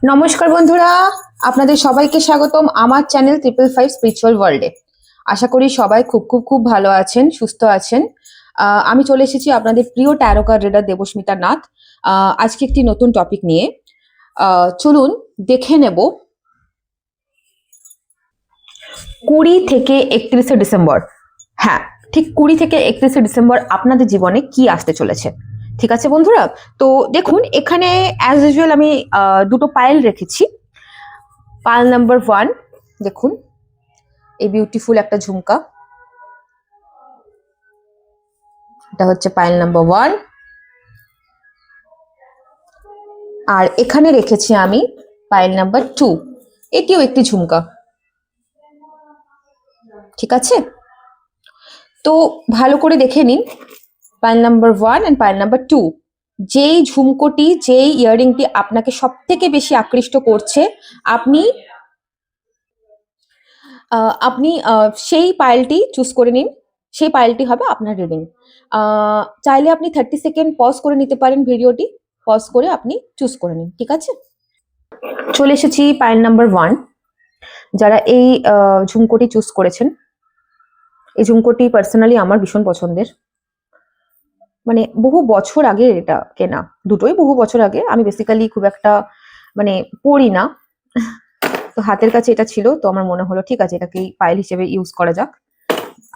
নমস্কার বন্ধুরা, আপনাদের সবাইকে স্বাগতম আমার চ্যানেল 555 স্পিরিচুয়াল ওয়ার্ল্ডে। আশা করি সবাই খুব খুব খুব ভালো আছেন, সুস্থ আছেন। আমি চলে এসেছি আপনাদের প্রিয় taro card reader Debasmita Nath, আজকে একটি নতুন টপিক নিয়ে। চলুন দেখে নেব 20 থেকে 31শে ডিসেম্বর। হ্যাঁ, ঠিক 20 থেকে 31শে ডিসেম্বর আপনাদের জীবনে কি আসতে চলেছে। ঠিক আছে বন্ধুরা, তো দেখুন এখানে অ্যাজ ইউজুয়াল আমি দুটো পাইল রেখেছি। পাইল নাম্বার 1, দেখুন এই বিউটিফুল একটা ঝুমকা, এটা হচ্ছে পাইল নাম্বার 1। আর এখানে রেখেছি আমি পাইল নাম্বার 2, এটিও একটি ঝুমকা। ঠিক আছে, তো ভালো করে দেখে নিন pile number 1 and pile number 2। যেই ঝুমকোটি, যেই ইয়াররিংটি আপনাকে সব থেকে বেশি আকৃষ্ট করছে, আপনি আপনি সেই পাইলটি চুজ করে নিন, সেই পাইলটি হবে আপনার রিডিং। চাইলে আপনি 30 সেকেন্ড পজ করে নিতে পারেন, ভিডিওটি পজ করে আপনি চুজ করে নিন। ঠিক আছে, চলে এসেছি পাইল নাম্বার 1। যারা এই ঝুমকোটি চুজ করেছেন, এই ঝুমকোটি পার্সোনালি আমার ভীষণ পছন্দের। মানে বহু বছর আগে এটা কেনা, দুটোই বহু বছর আগে। আমি বেসিক্যালি খুব একটা মানে পড়ি না, তো হাতের কাছে এটা ছিল, তো আমার মনে হলো ঠিক আছে এটাকে পাইল হিসেবে ইউজ করা যাক।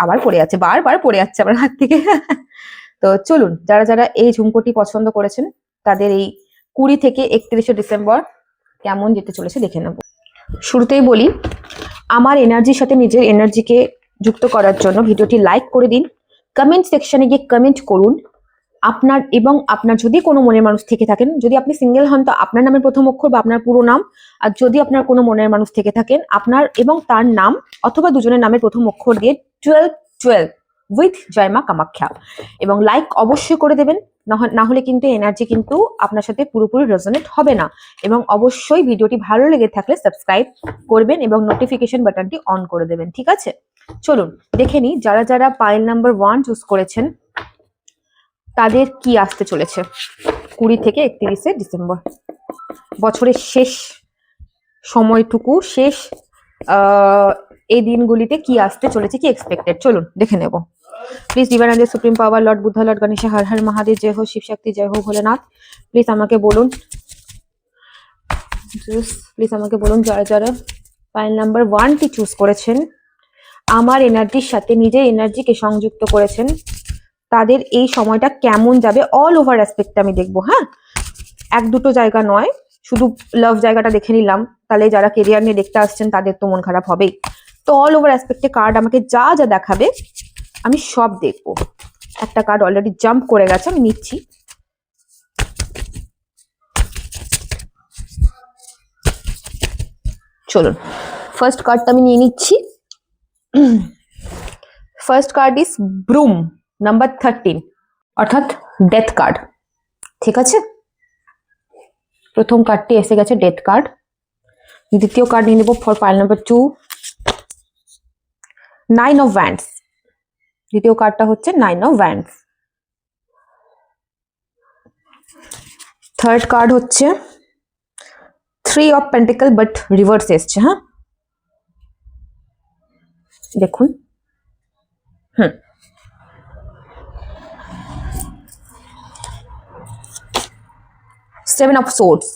আবার পড়ে যাচ্ছে, বারবার পড়ে যাচ্ছে আমার হাত থেকে। তো চলুন, যারা যারা এই ঝুমকোটি পছন্দ করেছেন তাদের এই 20 থেকে 31শে ডিসেম্বর কেমন যেতে চলেছে দেখে নেব। শুরুতেই বলি, আমার এনার্জির সাথে নিজের এনার্জিকে যুক্ত করার জন্য ভিডিওটি লাইক করে দিন, কমেন্ট সেকশনে গিয়ে কমেন্ট করুন আপনার এবং আপনার যদি কোনো মনের মানুষ থেকে থাকেন, যদি আপনি সিঙ্গেল হন তো আপনার নামের প্রথম অক্ষর বা আপনার পুরো নাম, আর যদি আপনার কোনো মনের মানুষ থেকে থাকেন আপনার এবং তার নাম অথবা দুজনের নামের প্রথম অক্ষর দিয়ে 1212 উইথ জয়মা কামাখ্যা, এবং লাইক অবশ্যই করে দেবেন। না হলে কিন্তু এনার্জি কিন্তু আপনার সাথে পুরোপুরি রেজোনেট হবে না। এবং অবশ্যই ভিডিওটি ভালো লেগে থাকলে সাবস্ক্রাইব করবেন এবং নোটিফিকেশন বাটনটি অন করে দেবেন। ঠিক আছে, চলুন দেখে নিই যারা যারা পাইল নাম্বার 1 চুজ করেছেন তাদের কি আসতে চলেছে 20 থেকে 31শে ডিসেম্বর, বছরের শেষ সময়টুকু, শেষ এই দিনগুলিতে কি আসতে চলেছে, কি এক্সপেক্টেড, চলুন দেখে নেব। Please divine supreme power lord Buddha, lord Ganesh, Har Har Mahadev, জয় হো শিব শক্তি, জয় হো ভোলেনাথ। প্লিজ আমাকে বলুন, যারা যারা পাইল নাম্বার 1টি চুজ করেছেন, আমার এনার্জির সাথে নিজের এনার্জিকে সংযুক্ত করেছেন, তাদের এই সময়টা কেমন যাবে অল ওভার অ্যাসপেক্টে আমি দেখবো। হ্যাঁ, এক দুটো জায়গা নয়, শুধু লাভ জায়গাটা দেখে নিলাম তাহলে যারা কেরিয়ার নিয়ে দেখতে আসছেন তাদের তো মন খারাপ হবেই। তো অল ওভার অ্যাসপেক্টে কার্ড আমাকে যা যা দেখাবে আমি সব দেখবো। একটা কার্ড অলরেডি জাম্প করে গেছে, আমি নিচ্ছি। চলুন ফার্স্ট কার্ডটা আমি নিয়ে নিচ্ছি। ফার্স্ট কার্ড ইজ ব্রুম নাম্বার 13, অর্থাৎ ডেথ কার্ড। ঠিক আছে, প্রথম কার্ডটি এসে গেছে ডেথ কার্ড। দ্বিতীয় কার্ড নিয়ে নেব for pile number 2, 9 of wands. দ্বিতীয় কার্ডটা হচ্ছে 9 অফ ওয়ান্ডস। থার্ড কার্ড হচ্ছে 3 অফ পেন্টিকল, বাট রিভার্স এসছে। হ্যাঁ, দেখুন। 7 অফ সোর্ডস,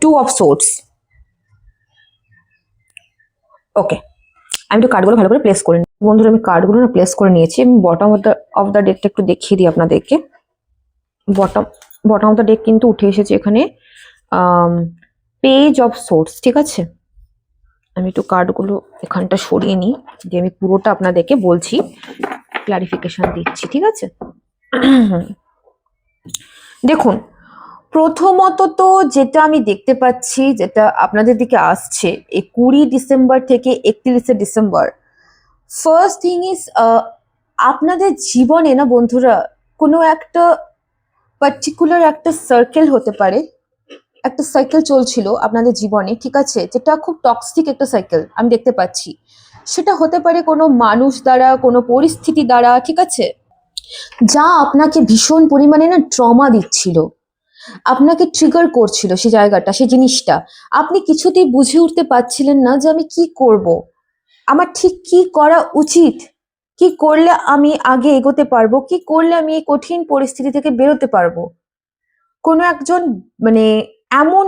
2 অফ সোর্ডস। ওকে, আমি একটু কার্ডগুলো ভালো করে প্লেস করে নিই। বন্ধুরা, আমি কার্ডগুলো না প্লেস করে নিয়েছি। আমি বটম অফ দ্য ডেকটা একটু দেখিয়ে দিই আপনাদেরকে। বটম অফ দ্য ডেক কিন্তু উঠে এসেছে এখানে পেজ অফ সোর্স। ঠিক আছে, আমি একটু কার্ডগুলো এখানটা সরিয়ে নিই, যে আমি পুরোটা আপনাদেরকে বলছি, ক্লারিফিকেশন দিচ্ছি। ঠিক আছে, দেখুন প্রথমত তো যেটা আমি দেখতে পাচ্ছি, যেটা আপনাদের দিকে আসছে এই 20 ডিসেম্বর থেকে 31শে ডিসেম্বর, ফার্স্ট থিং ইজ আপনাদের জীবনে না বন্ধুরা কোনো একটা পার্টিকুলার একটা সার্কেল হতে পারে, একটা সাইকেল চলছিল আপনাদের জীবনে। ঠিক আছে, যেটা খুব টক্সিক একটা সাইকেল আমি দেখতে পাচ্ছি। সেটা হতে পারে কোনো মানুষ দ্বারা, কোনো পরিস্থিতি দ্বারা, ঠিক আছে, যা আপনাকে ভীষণ পরিমাণে না ট্রমা দিচ্ছিল, আপনাকে ট্রিগার করছিল সেই জায়গাটা, সেই জিনিসটা। আপনি কিছুতেই বুঝে উঠতে পারছিলেন না যে আমি কি করব, আমার ঠিক কি করা উচিত, কি করলে আমি আগে এগোতে পারবো, কি করলে আমি এই কঠিন পরিস্থিতি থেকে বেরোতে পারবো। কোনো একজন মানে এমন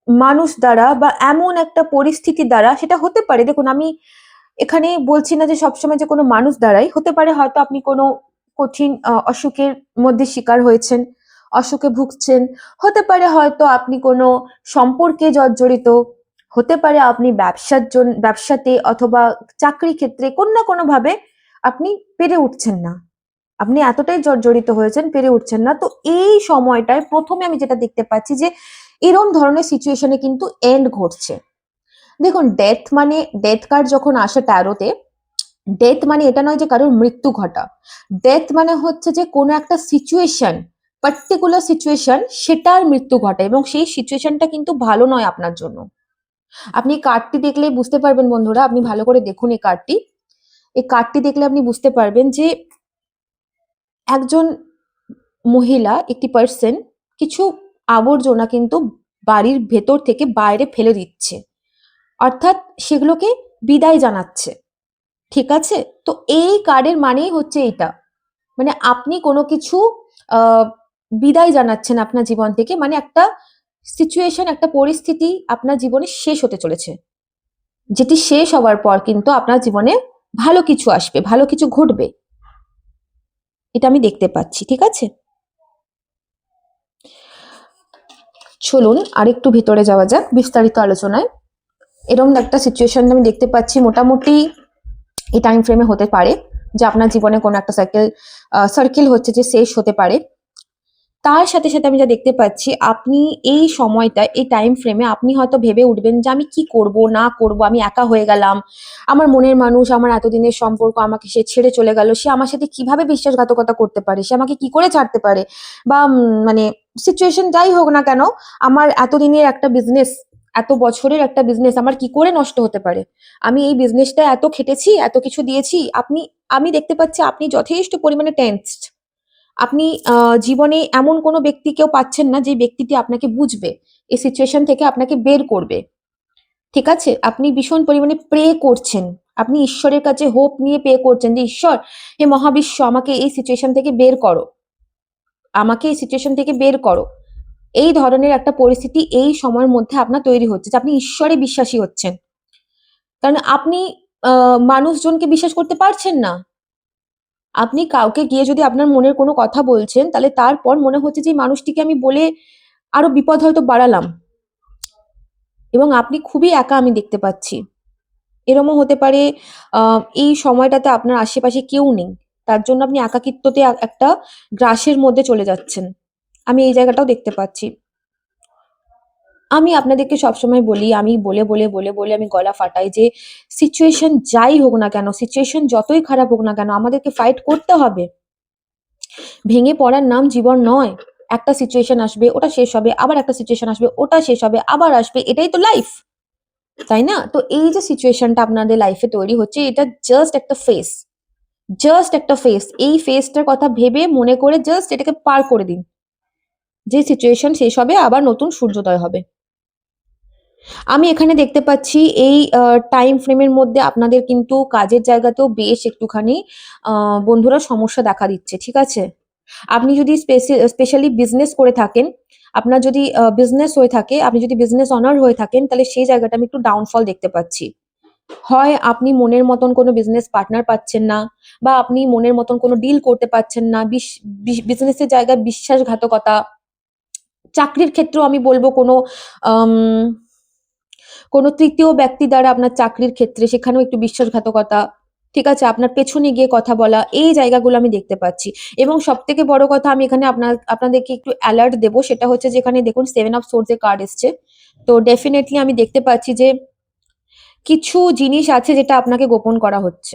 মানুষ দ্বারা বা এমন একটা পরিস্থিতি দ্বারা, সেটা হতে পারে, দেখুন আমি এখানে বলছি না যে সবসময় যে কোনো মানুষ দ্বারাই হতে পারে, হয়তো আপনি কোনো কঠিন অসুখের মধ্যে শিকার হয়েছেন, অসুখে ভুগছেন, হতে পারে হয়তো আপনি কোনো সম্পর্কে জর্জরিত, হতে পারে আপনি ব্যবসাতে অথবা চাকরি ক্ষেত্রে কোনো না কোনো ভাবে আপনি পেরে উঠছেন না, আপনি এতটাই জর্জরিত হয়েছেন, পেরে উঠছেন না। তো এই সময়টায় প্রথমে আমি যেটা দেখতে পাচ্ছি যে এরম ধরনের সিচুয়েশনে কিন্তু এন্ড ঘটছে। দেখুন, ডেথ কার্ড যখন আসে ট্যারোতে, ডেথ মানে এটা নয় যে কারোর মৃত্যু ঘটা। ডেথ মানে হচ্ছে যে কোনো একটা সিচুয়েশন, পার্টিকুলার সিচুয়েশন, সেটার মৃত্যু ঘটে, এবং সেই সিচুয়েশনটা কিন্তু ভালো নয় আপনার জন্য। আপনি কার্ডটি দেখলেই বুঝতে পারবেন বন্ধুরা, আপনি ভালো করে দেখুন এই কার্ডটি। এই কার্ডটি দেখলে আপনি বুঝতে পারবেন যে একজন মহিলা, একটি পার্সন কিছু আবর্জনা কিন্তু বাড়ির ভেতর থেকে বাইরে ফেলে দিচ্ছে, অর্থাৎ সেগুলোকে বিদায় জানাচ্ছে। ঠিক আছে, তো এই কার্ডের মানেই হচ্ছে এইটা, মানে আপনি কোনো কিছু আহ বিদায় জানাচ্ছেন আপনার জীবন থেকে, মানে একটা সিচুয়েশন, একটা পরিস্থিতি আপনার জীবনে শেষ হতে চলেছে, যেটি শেষ হওয়ার পর কিন্তু আপনার জীবনে ভালো কিছু আসবে, ভালো কিছু ঘটবে, এটা আমি দেখতে পাচ্ছি। ঠিক আছে, চলুন আরেকটু ভেতরে যাওয়া যাক বিস্তারিত আলোচনায়। এরকম একটা সিচুয়েশন আমি দেখতে পাচ্ছি, মোটামুটি এই টাইম ফ্রেমে হতে পারে যে আপনার জীবনে কোনো একটা সার্কেল হচ্ছে যে শেষ হতে পারে। তার সাথে সাথে আমি যা দেখতে পাচ্ছি, আপনি এই সময়টা, এই টাইম ফ্রেমে আপনি হয়তো ভেবে উঠবেন যে আমি কি করব না করব, আমি একা হয়ে গেলাম, আমার মনের মানুষ, আমার এতদিনের সম্পর্ক আমাকে সে ছেড়ে চলে গেল, সে আমার সাথে কিভাবে বিশ্বাসঘাতকতা করতে পারে, সে আমাকে কি করে ছাড়তে পারে, বা মানে সিচুয়েশন যাই হোক না কেন, আমার এতদিনের একটা বিজনেস, এত বছরের একটা বিজনেস আমার কি করে নষ্ট হতে পারে, আমি এই বিজনেসটা এত খেটেছি, এত কিছু দিয়েছি। আমি দেখতে পাচ্ছি আপনি যথেষ্ট পরিমাণে টেন্সড। আপনি জীবনে এমন কোনো ব্যক্তিকেও পাচ্ছেন না যে ব্যক্তিটি আপনাকে বুঝবে, এই সিচুয়েশন থেকে আপনাকে বের করবে। ঠিক আছে, আপনি ভীষণ পরিমাণে প্রে করছেন, আপনি ঈশ্বরের কাছে হোপ নিয়ে প্রে করছেন যে ঈশ্বর, হে মহাবিশ্ব, আমাকে এই সিচুয়েশন থেকে বের করো, আমাকে এই সিচুয়েশন থেকে বের করো। এই ধরনের একটা পরিস্থিতি এই সময়ের মধ্যে আপনার তৈরি হচ্ছে যে আপনি ঈশ্বরে বিশ্বাসী হচ্ছেন, কারণ আপনি মানুষজনকে বিশ্বাস করতে পারছেন না। আপনি কাউকে গিয়ে যদি আপনার মনের কোনো কথা বলছেন, তাহলে তারপর মনে হচ্ছে যে এই মানুষটিকে আমি বলে আরো বিপদ হয়তো বাড়ালাম, এবং আপনি খুবই একা আমি দেখতে পাচ্ছি। এরকমও হতে পারে এই সময়টাতে আপনার আশেপাশে কেউ নেই, তার জন্য আপনি একাকিত্বতে একটা গ্রাসের মধ্যে চলে যাচ্ছেন। আমি এই জায়গাটাও দেখতে পাচ্ছি। আমি আপনাদেরকে সবসময় বলি, আমি বলে বলে বলে বলে আমি গলা ফাটাই যে সিচুয়েশন যাই হোক না কেন, সিচুয়েশন যতই খারাপ হোক না কেন, আমাদেরকে ফাইট করতে হবে। ভেঙে পড়ার নাম জীবন নয়। একটা সিচুয়েশন আসবে, ওটা শেষ হবে, আবার একটা সিচুয়েশন আসবে, ওটা শেষ হবে, আবার আসবে, এটাই তো লাইফ, তাই না? তো এই যে সিচুয়েশনটা আপনাদের লাইফে তৈরি হচ্ছে, এটা জাস্ট একটা ফেস, জাস্ট একটা ফেস। এই ফেসটার কথা ভেবে মনে করে জাস্ট এটাকে পার করে দিন, যে সিচুয়েশন শেষ হবে, আবার নতুন সূর্যোদয় হবে। আমি এখানে দেখতে পাচ্ছি এই টাইম ফ্রেমের মধ্যে আপনাদের কিন্তু কাজের জায়গাতেও বেশ একটুখানি বন্ধুরা সমস্যা দেখা দিচ্ছে। ঠিক আছে, আপনি যদি স্পেশালি বিজনেস করে থাকেন, আপনার যদি বিজনেস হয়ে থাকে, আপনি যদি বিজনেস অনার হয়ে থাকেন, তাহলে সেই জায়গাটা আমি একটু ডাউনফল দেখতে পাচ্ছি। হয় আপনি মনের মতন কোনো বিজনেস পার্টনার পাচ্ছেন না, বা আপনি মনের মতন কোনো ডিল করতে পারছেন না, বিজনেসের জায়গায় বিশ্বাসঘাতকতা, চাকরির ক্ষেত্রেও আমি বলবো আম, কোনো তৃতীয় ব্যক্তি দ্বারা আপনার চাকরির ক্ষেত্রে সেখানেও একটু বিশ্বাসঘাতকতা, ঠিক আছে, আপনার পেছনে গিয়ে কথা বলা, এই জায়গাগুলো আমি দেখতে পাচ্ছি। এবং সব থেকে বড় কথা, আমি এখানে আপনাদেরকে একটু অ্যালার্ট দেবো, সেটা হচ্ছে যেখানে দেখুন 7 অফ সোর্ডস এর কার্ড এসছে। তো ডেফিনেটলি আমি দেখতে পাচ্ছি যে কিছু জিনিস আছে যেটা আপনাকে গোপন করা হচ্ছে,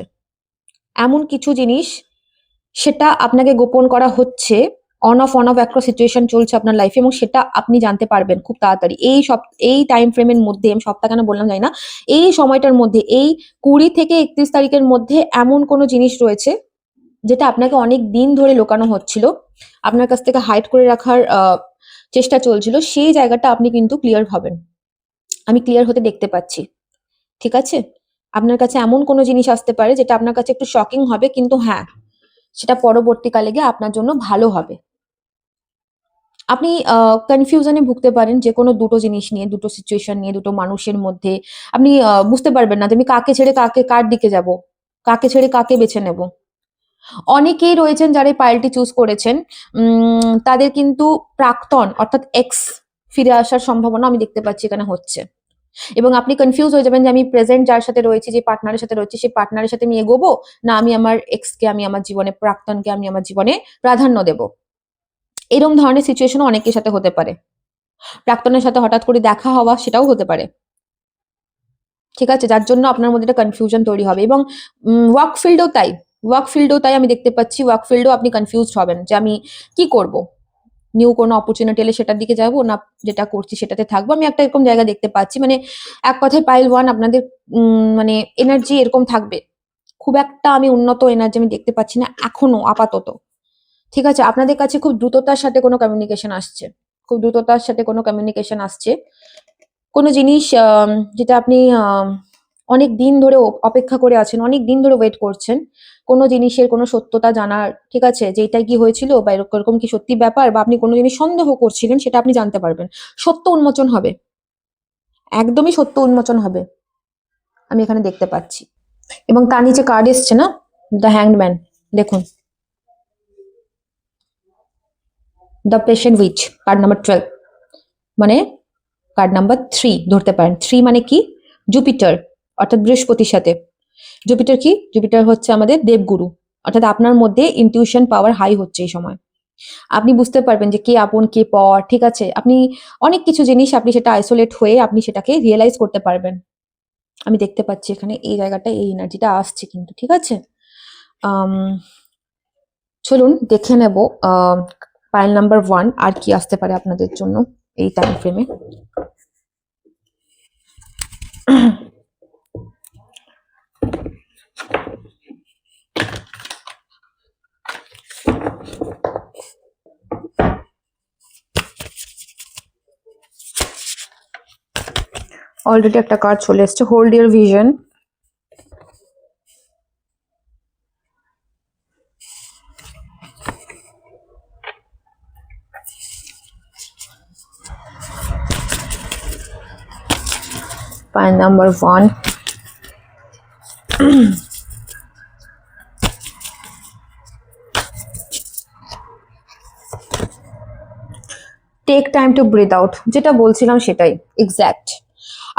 এমন কিছু জিনিস সেটা আপনাকে গোপন করা হচ্ছে, অন অফ একটা সিচুয়েশন চলছে আপনার লাইফে, এবং সেটা আপনি জানতে পারবেন খুব তাড়াতাড়ি। এই টাইম ফ্রেমের মধ্যে, আমি সপ্তাহ কেন বললাম জানি না, এই সময়টার মধ্যে, এই 20 থেকে 31 তারিখের মধ্যে এমন কোনো জিনিস রয়েছে যেটা আপনাকে অনেক দিন ধরে লুকানো হচ্ছিল, আপনার কাছ থেকে হাইড করে রাখার চেষ্টা চলছিল, সেই জায়গাটা আপনি কিন্তু ক্লিয়ার হবেন। আমি ক্লিয়ার হতে দেখতে পাচ্ছি, ঠিক আছে? আপনার কাছে এমন কোনো জিনিস আসতে পারে যেটা আপনার কাছে একটু শকিং হবে, কিন্তু হ্যাঁ, সেটা পরবর্তীকালে গিয়ে আপনার জন্য ভালো হবে। আপনি কনফিউশনে ভুগতে পারেন যে কোনো দুটো জিনিস নিয়ে, দুটো সিচুয়েশন নিয়ে, দুটো মানুষের মধ্যে। আপনি বুঝতে পারবেন না যে আমি কাকে ছেড়ে কার দিকে যাব, কাকে ছেড়ে কাকে বেছে নেব। অনেকেই রয়েছেন যারা এই পাইলটি চুজ করেছেন, তাদের কিন্তু প্রাক্তন অর্থাৎ এক্স ফিরে আসার সম্ভাবনা আমি দেখতে পাচ্ছি এখানে হচ্ছে। এবং আপনি কনফিউজ হয়ে যাবেন যে আমি প্রেজেন্ট যার সাথে রয়েছি, যে পার্টনারের সাথে রয়েছি, সেই পার্টনারের সাথে আমি এগোবো, না আমি আমার এক্সকে, আমি আমার জীবনে প্রাক্তনকে আমি আমার জীবনে প্রাধান্য দেব। এরকম ধরনের সিচুয়েশন অনেকের সাথে হতে পারে। প্রাক্তনের সাথে হঠাৎ করে দেখা হওয়া, সেটাও হতে পারে, ঠিক আছে? যার জন্য আপনার মধ্যে একটা কনফিউশন তৈরি হবে। এবং ওয়ার্ক ফিল্ডেও তাই, আমি দেখতে পাচ্ছি ওয়ার্ক ফিল্ডেও আপনি কনফিউজড হবেন যে আমি কি করব, নিউ কোনো অপরচুনিটি এলে সেটার দিকে যাব, না যেটা করছি সেটাতে থাকবো। আমি একটা এরকম জায়গা দেখতে পাচ্ছি, মানে এক কথায় পাইল ওয়ান আপনাদের মানে এনার্জি এরকম থাকবে। খুব একটা আমি উন্নত এনার্জি আমি দেখতে পাচ্ছি না এখনো আপাতত, ঠিক আছে? আপনাদের কাছে খুব দ্রুততার সাথে কোনো কমিউনিকেশন আসছে, খুব দ্রুততার সাথে কোনো কমিউনিকেশন আসছে। কোনো জিনিস যেটা আপনি অনেক দিন ধরে অপেক্ষা করে আছেন, অনেক দিন ধরে ওয়েট করছেন কোনো জিনিসের কোনো সত্যতা জানার, ঠিক আছে? যে এটা কি হয়েছিল, বা এরকম কি সত্যি ব্যাপার, বা আপনি কোনো জিনিস সন্দেহ করছিলেন, সেটা আপনি জানতে পারবেন। সত্য উন্মোচন হবে, একদমই সত্য উন্মোচন হবে, আমি এখানে দেখতে পাচ্ছি। এবং তার নিচে কার্ড এসছে না, দ্য হ্যাংড ম্যান, দেখুন, the patient which, card number 12, মানে কার্ড নাম্বার 3 ধরতে পারেন। 3 মানে কি? জুপিটার, অর্থাৎ বৃহস্পতির সাথে। জুপিটার কি? জুপিটার হচ্ছে আমাদের দেবগুরু, অর্থাৎ আপনার মধ্যে ইনটিউশন পাওয়ার হাই হচ্ছে এই সময়। আপনি বুঝতে পারবেন যে কে আপন কে পর, ঠিক আছে? আপনি অনেক কিছু জিনিস আপনি সেটা আইসোলেট হয়ে আপনি সেটাকে রিয়েলাইজ করতে পারবেন। আমি দেখতে পাচ্ছি এখানে এই জায়গাটা, এই এনার্জিটা আসছে কিন্তু, ঠিক আছে? আম, চলুন দেখে নেব পাইল নাম্বার 1 আর কি আসতে পারে আপনাদের জন্য এই টাইম ফ্রেমে। অলরেডি একটা কার্ড চলে এসছে, hold your vision. Pile number 1. Take time to breathe out, যেটা বলছিলাম সেটাই এক্স্যাক্ট।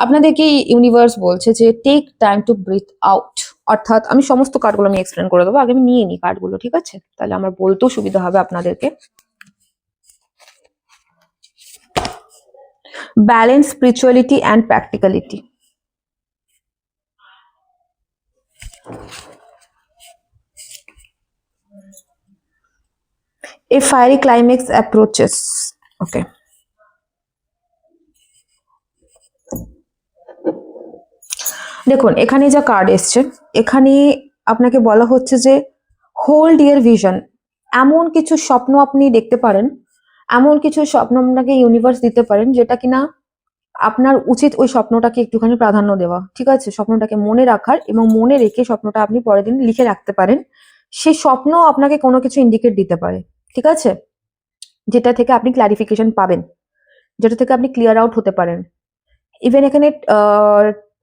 আপনাদেরকে ইউনিভার্স বলছে যে take time to breathe out, অর্থাৎ আমি সমস্ত কার্ডগুলো আমি এক্সপ্লেন করে দেবো, আগে আমি নিয়ে নিই কার্ডগুলো, ঠিক আছে? তাহলে আমার বলতেও সুবিধা হবে আপনাদেরকে। Balance, spirituality and practicality. A fiery climax approaches. Okay. দেখুন এখানে যা কার্ড এসছে, এখানে আপনাকে বলা হচ্ছে যে হোল্ড ইয়ার ভিশন। এমন কিছু স্বপ্ন আপনি দেখতে পারেন, এমন কিছু স্বপ্ন আপনাকে ইউনিভার্স দিতে পারেন, যেটা কিনা আপনার উচিত ওই স্বপ্নটাকে একটুখানি প্রাধান্য দেওয়া, ঠিক আছে? স্বপ্নটাকে মনে রাখার, এবং মনে রেখে স্বপ্নটা আপনি পরের দিন লিখে রাখতে পারেন। সেই স্বপ্ন আপনাকে কোনো কিছু ইন্ডিকেট দিতে পারে, ঠিক আছে? যেটা থেকে আপনি ক্লারিফিকেশন পাবেন, যেটা থেকে আপনি ক্লিয়ার আউট হতে পারেন। ইভেন এখানে